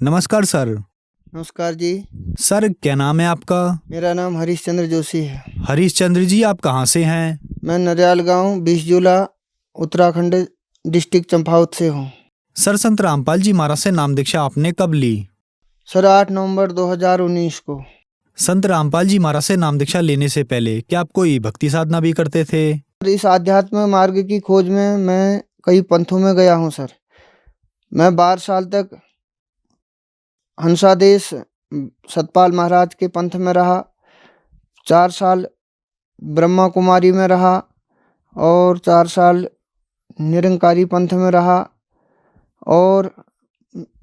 नमस्कार सर। नमस्कार जी। सर क्या नाम है आपका? मेरा नाम हरीशचंद्र जोशी है। हरीशचंद्र जी, आप कहाँ से हैं? मैं नरियाल गांव बीसजूला उत्तराखंड डिस्ट्रिक्ट चंपावत से हूँ। सर संत रामपाल जी महाराज से नाम दीक्षा आपने कब ली? सर 8 नवंबर 2019 को। संत रामपाल जी महाराज से नाम दीक्षा लेने से पहले क्या आप कोई भक्ति साधना भी करते थे? और इस आध्यात्म मार्ग की खोज में मैं कई पंथों में गया हूँ सर। मैं 12 साल तक हंसादेश सतपाल महाराज के पंथ में रहा, 4 साल ब्रह्मा कुमारी में रहा और 4 साल निरंकारी पंथ में रहा, और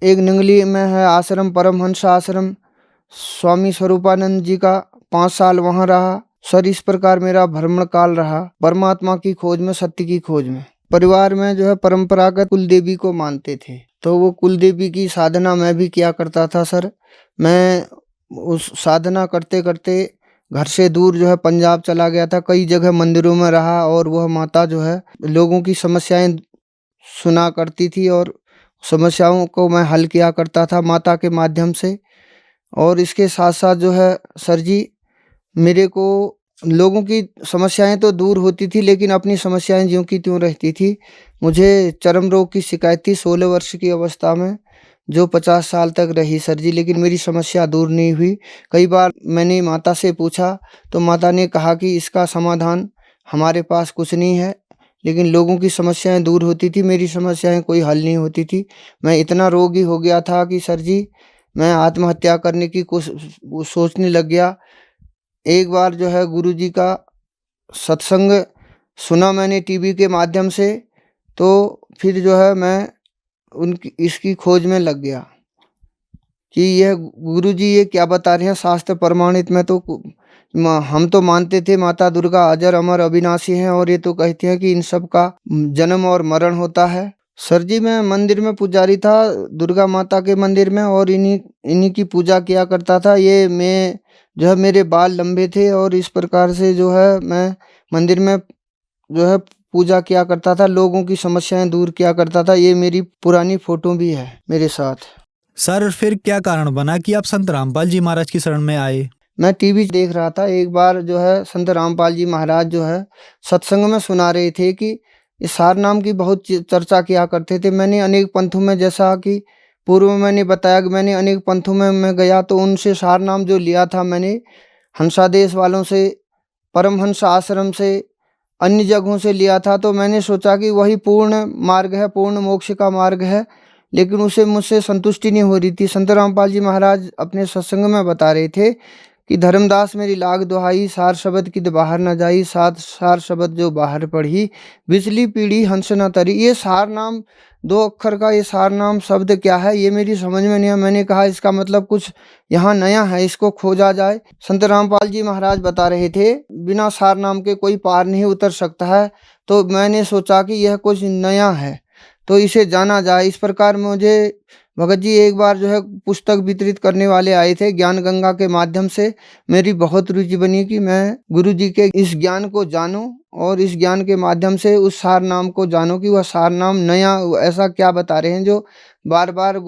एक निंगली में है आश्रम परमहंस आश्रम स्वामी स्वरूपानंद जी का, 5 साल वहाँ रहा। सर इस प्रकार मेरा भ्रमण काल रहा परमात्मा की खोज में, सत्य की खोज में। परिवार में जो है परंपरागत कुल देवी को मानते थे, तो वो कुल देवी की साधना मैं भी किया करता था सर। मैं उस साधना करते करते घर से दूर जो है पंजाब चला गया था, कई जगह मंदिरों में रहा, और वह माता जो है लोगों की समस्याएं सुना करती थी और समस्याओं को मैं हल किया करता था माता के माध्यम से। और इसके साथ साथ जो है सर जी, मेरे को लोगों की समस्याएं तो दूर होती थी, लेकिन अपनी समस्याएं ज्यों की त्यों रहती थी। मुझे चर्म रोग की शिकायत थी 16 वर्ष की अवस्था में, जो 50 साल तक रही सर जी, लेकिन मेरी समस्या दूर नहीं हुई। कई बार मैंने माता से पूछा तो माता ने कहा कि इसका समाधान हमारे पास कुछ नहीं है, लेकिन लोगों की समस्याएं दूर होती थी, मेरी समस्याएं कोई हल नहीं होती थी। मैं इतना रोगी हो गया था कि सर जी मैं आत्महत्या करने की सोचने लग गया। एक बार जो है गुरुजी का सत्संग सुना मैंने टीवी के माध्यम से, तो फिर जो है मैं उनकी इसकी खोज में लग गया कि यह गुरुजी ये क्या बता रहे हैं शास्त्र प्रमाणित में। तो हम तो मानते थे माता दुर्गा अजर अमर अविनाशी हैं, और ये तो कहते हैं कि इन सब का जन्म और मरण होता है। सर जी मैं मंदिर में पुजारी था, दुर्गा माता के मंदिर में, और इन्हीं की पूजा किया करता था। ये मैं जो है मेरे बाल लंबे थे, और इस प्रकार से जो है मैं मंदिर में जो है पूजा किया करता था, लोगों की समस्याएं दूर किया करता था। ये मेरी पुरानी फोटो भी है मेरे साथ। सर फिर क्या कारण बना कि आप संत रामपाल जी महाराज की शरण में आए? मैं टीवी देख रहा था, एक बार जो है संत रामपाल जी महाराज जो है सत्संग में सुना रहे थे कि इस सार नाम की बहुत चर्चा किया करते थे। मैंने अनेक पंथों में, जैसा कि पूर्व में मैंने बताया कि मैंने अनेक पंथों में मैं गया, तो उनसे सार नाम जो लिया था मैंने हंसादेश वालों से, परमहंस आश्रम से, अन्य जगहों से लिया था। तो मैंने सोचा कि वही पूर्ण मार्ग है, पूर्ण मोक्ष का मार्ग है, लेकिन उसे मुझसे संतुष्टि नहीं हो रही थी। संत रामपाल जी महाराज अपने सत्संग में बता रहे थे कि धर्मदास मेरी लाग दुहाई, सार शब्द की बाहर न जाई, सात सार शब्द जो बाहर पढ़ी, बिजली पीढ़ी हंस न तरी। ये सार नाम 2 अक्षर का ये सार नाम शब्द क्या है, ये मेरी समझ में नहीं आया। मैंने कहा इसका मतलब कुछ यहाँ नया है, इसको खोजा जाए। संत रामपाल जी महाराज बता रहे थे बिना सार नाम के कोई पार नहीं उतर सकता है, तो मैंने सोचा कि यह कुछ नया है, तो इसे जाना जाए। इस प्रकार मुझे भगत जी एक बार जो है पुस्तक वितरित करने वाले आए थे, ज्ञान गंगा के माध्यम से मेरी बहुत रुचि बनी कि मैं गुरु जी के इस ज्ञान को जानूं, और इस ज्ञान के माध्यम से उस सार नाम को जानूं कि वह सार नाम नया ऐसा क्या बता रहे हैं जो बार बार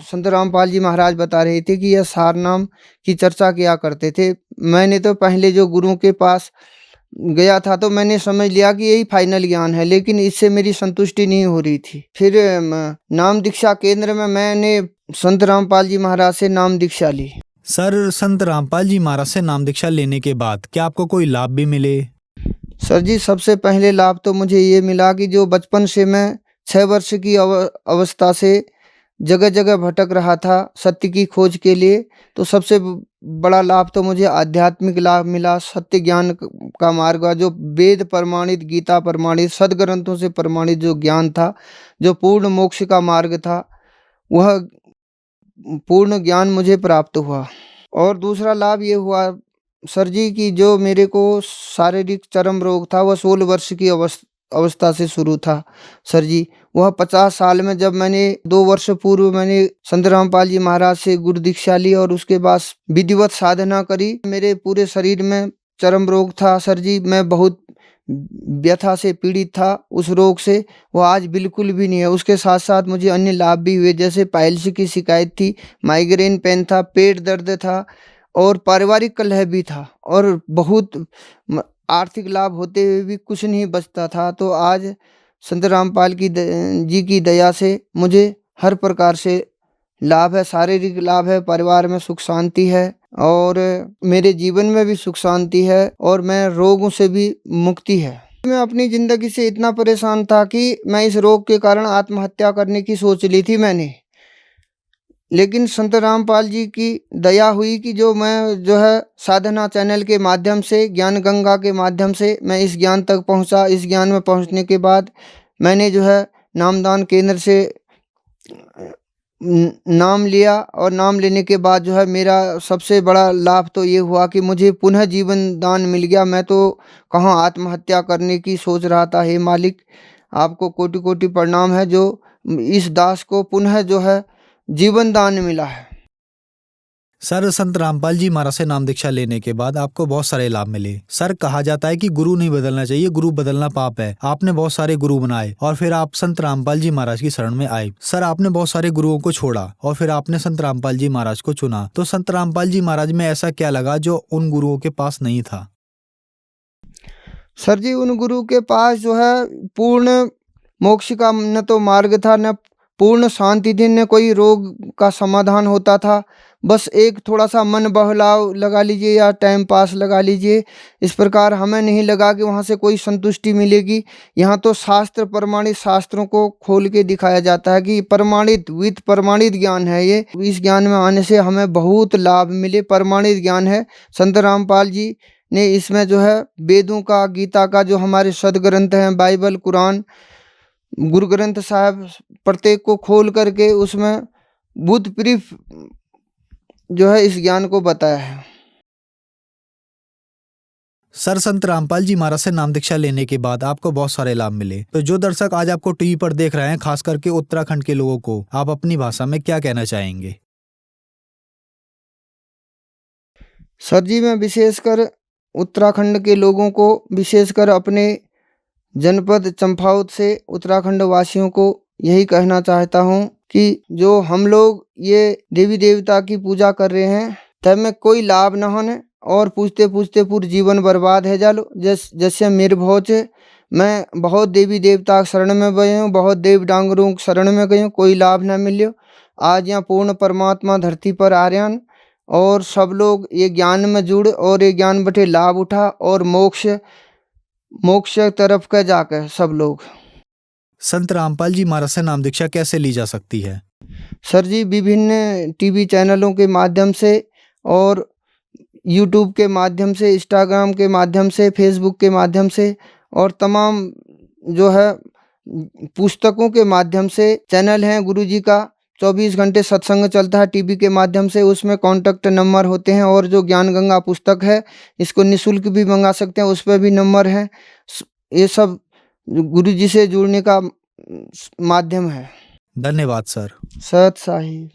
संत रामपाल जी महाराज बता रहे थे कि यह सार नाम की चर्चा किया करते थे। मैंने तो पहले जो गुरुओं के पास गया था तो मैंने समझ लिया कि यही फाइनल ज्ञान है, लेकिन इससे मेरी संतुष्टि नहीं हो रही थी। फिर नाम दीक्षा केंद्र में मैंने संत रामपाल जी महाराज से नाम दीक्षा ली। सर संत रामपाल जी महाराज से नाम दीक्षा लेने के बाद क्या आपको कोई लाभ भी मिले? सर जी सबसे पहले लाभ तो मुझे ये मिला कि जो बचपन से मैं 6 वर्ष की अवस्था से जगह जगह भटक रहा था सत्य की खोज के लिए, तो सबसे बड़ा लाभ तो मुझे आध्यात्मिक लाभ मिला। सत्य ज्ञान का मार्ग, जो वेद प्रमाणित, गीता प्रमाणित, सदग्रंथों से प्रमाणित जो ज्ञान था, जो पूर्ण मोक्ष का मार्ग था, वह पूर्ण ज्ञान मुझे प्राप्त हुआ। और दूसरा लाभ ये हुआ सर जी कि जो मेरे को शारीरिक चरम रोग था वह 16 वर्ष की अवस्था से शुरू था सर जी। वह 50 साल में, जब मैंने 2 वर्ष पूर्व मैंने संत रामपाल जी महाराज से गुरु दीक्षा ली और उसके बाद विधिवत साधना करी, मेरे पूरे शरीर में चरम रोग था सर जी। मैं बहुत व्यथा से पीड़ित था, उस रोग से, वो आज बिल्कुल भी नहीं है। उसके साथ साथ मुझे अन्य लाभ भी हुए, जैसे पाइल्स की शिकायत थी, माइग्रेन पेन था, पेट दर्द था और पारिवारिक कलह भी था और बहुत आर्थिक लाभ होते हुए भी कुछ नहीं बचता था। तो आज संत रामपाल जी की दया से मुझे हर प्रकार से लाभ है, शारीरिक लाभ है, परिवार में सुख शांति है और मेरे जीवन में भी सुख शांति है और मैं रोगों से भी मुक्ति है। मैं अपनी ज़िंदगी से इतना परेशान था कि मैं इस रोग के कारण आत्महत्या करने की सोच ली थी मैंने, लेकिन संत रामपाल जी की दया हुई कि जो मैं जो है साधना चैनल के माध्यम से, ज्ञान गंगा के माध्यम से मैं इस ज्ञान तक पहुंचा। इस ज्ञान में पहुंचने के बाद मैंने जो है नामदान केंद्र से नाम लिया और नाम लेने के बाद जो है मेरा सबसे बड़ा लाभ तो ये हुआ कि मुझे पुनः जीवन दान मिल गया। मैं तो कहाँ आत्महत्या करने की सोच रहा था। हे मालिक, आपको कोटि कोटि प्रणाम है जो इस दास को पुनः जो है जीवन दान मिला है। सर, संत रामपाल जी महाराज से नाम दीक्षा लेने के बाद आपको बहुत सारे लाभ मिले। सर, कहा जाता है कि गुरु नहीं बदलना चाहिए, गुरु बदलना पाप है। आपने बहुत सारे गुरु बनाए और फिर आप संत रामपाल जी महाराज की शरण में आए। सर, आपने बहुत सारे गुरुओं को छोड़ा और फिर आपने संत रामपाल जी महाराज को चुना। तो संत रामपाल जी महाराज में ऐसा क्या लगा जो उन गुरुओं के पास नहीं था? सर जी, उन गुरु के पास जो है पूर्ण मोक्ष का न तो मार्ग था, न पूर्ण शांति थी, न कोई रोग का समाधान होता था। बस एक थोड़ा सा मन बहलाव लगा लीजिए या टाइम पास लगा लीजिए, इस प्रकार हमें नहीं लगा कि वहाँ से कोई संतुष्टि मिलेगी। यहाँ तो शास्त्र प्रमाणित, शास्त्रों को खोल के दिखाया जाता है कि प्रमाणित विद प्रमाणित ज्ञान है ये। इस ज्ञान में आने से हमें बहुत लाभ मिले, प्रमाणित ज्ञान है। संत रामपाल जी ने इसमें जो है वेदों का, गीता का, जो हमारे सदग्रंथ हैं, बाइबल, कुरान, गुरु ग्रंथ साहब, प्रत्येक को खोल करके उसमें बुद्ध प्रीफ जो है इस ज्ञान को बताया है। सर, संत रामपाल जी महाराज से नाम दीक्षा लेने के बाद आपको बहुत सारे लाभ मिले। तो जो दर्शक आज आपको टीवी पर देख रहे हैं, खास करके उत्तराखंड के लोगों को आप अपनी भाषा में क्या कहना चाहेंगे? सर जी, मैं विशेषकर उत्तराखंड के लोगों को, विशेषकर अपने जनपद चंपावत से उत्तराखंड वासियों को यही कहना चाहता हूँ कि जो हम लोग ये देवी देवता की पूजा कर रहे हैं, तब में कोई लाभ न होने और पूछते पूछते पूरे जीवन बर्बाद है जालो। जैसे मेरे भोज, मैं बहुत देवी देवता शरण में गए हूँ, बहुत देव डांगरों शरण में गए हूँ, कोई लाभ ना मिले। आज यहाँ पूर्ण परमात्मा धरती पर आ रहे हैं और सब लोग ये ज्ञान में जुड़ और ये ज्ञान बटे लाभ उठा और मोक्ष तरफ का जाकर सब लोग। संत रामपाल जी महाराज से नाम दीक्षा कैसे ली जा सकती है? सर जी, विभिन्न टीवी चैनलों के माध्यम से और यूट्यूब के माध्यम से, इंस्टाग्राम के माध्यम से, फेसबुक के माध्यम से और तमाम जो है पुस्तकों के माध्यम से। चैनल हैं गुरुजी का, 24 घंटे सत्संग चलता है टीवी के माध्यम से, उसमें कॉन्टैक्ट नंबर होते हैं और जो ज्ञान गंगा पुस्तक है इसको निःशुल्क भी मंगा सकते हैं, उस पर भी नंबर है। ये सब गुरुजी से जुड़ने का माध्यम है। धन्यवाद सर। सत साहिब।